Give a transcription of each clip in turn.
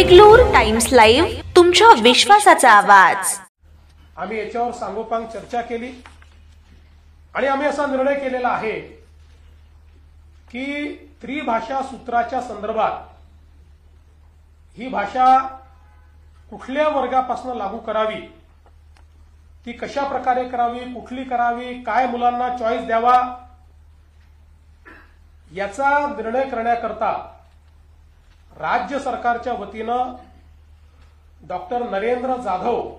Deglur times live, तुमच्या विश्वासाचा आवाज। आम्ही याच्यावर सांगोपांग चर्चा केली आणि आम्ही असा निर्णय केलेला आहे की त्रिभाषा सूत्राच्या संदर्भात ही भाषा कुठल्या वर्गापासून लागू करावी, ती कशा प्रकारे करावी, कुठली करावी, काय मुलांना चॉईस द्यावा, याचा निर्णय करण्याकरता राज्य सरकारच्या वतीनं डॉक्टर नरेंद्र जाधव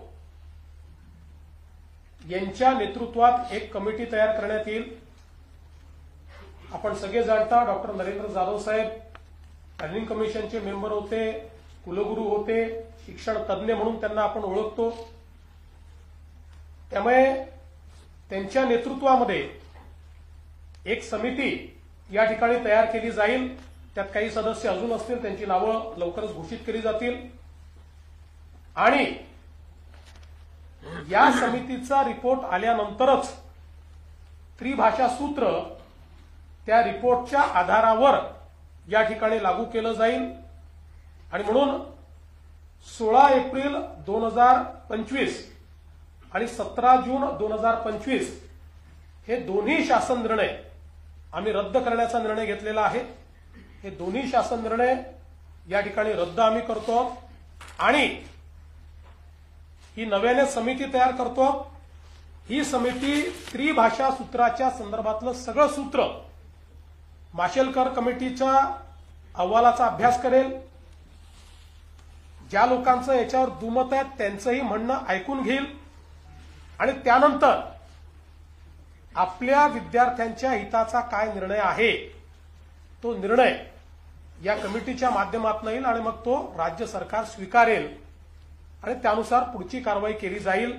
यांच्या नेतृत्वात एक कमिटी तयार करण्यात येईल। आपण सगळे जाणता डॉक्टर नरेंद्र जाधव साहेब प्लॅनिंग कमिशनचे मेंबर होते, कुलगुरू होते, शिक्षण तज्ञ म्हणून त्यांना आपण ओळखतो। त्यामुळे त्यांच्या नेतृत्वामध्ये एक समिती या ठिकाणी तयार केली जाईल। त्यात काही सदस्य अजून असतील, त्यांची नावं लवकरच घोषित केली जातील आणि या समितीचा रिपोर्ट आल्यानंतरच त्रिभाषा सूत्र त्या रिपोर्टच्या आधारावर या ठिकाणी लागू केलं जाईल। आणि म्हणून 16 एप्रिल 2025 आणि 17 जून 2025 हे दोन्ही शासन निर्णय आम्ही रद्द करण्याचा निर्णय घेतलेला आहे। हे दोन्ही शासन निर्णय या ठिकाणी रद्द आम्ही करतो आणि ही नव्याने समिती तयार करतो। ही समिती त्रिभाषा सूत्राच्या संदर्भातलं सगळं सूत्र माशेलकर कमिटीच्या अहवालाचा अभ्यास करेल। ज्या लोकांचं याच्यावर दुमत आहे त्यांचंही म्हणणं ऐकून घेईल आणि त्यानंतर आपल्या विद्यार्थ्यांच्या हिताचा काय निर्णय आहे तो निर्णय या कमिटीच्या माध्यमातून येईल आणि मग तो राज्य सरकार स्वीकारेल आणि त्यानुसार पुढची कारवाई केली जाईल।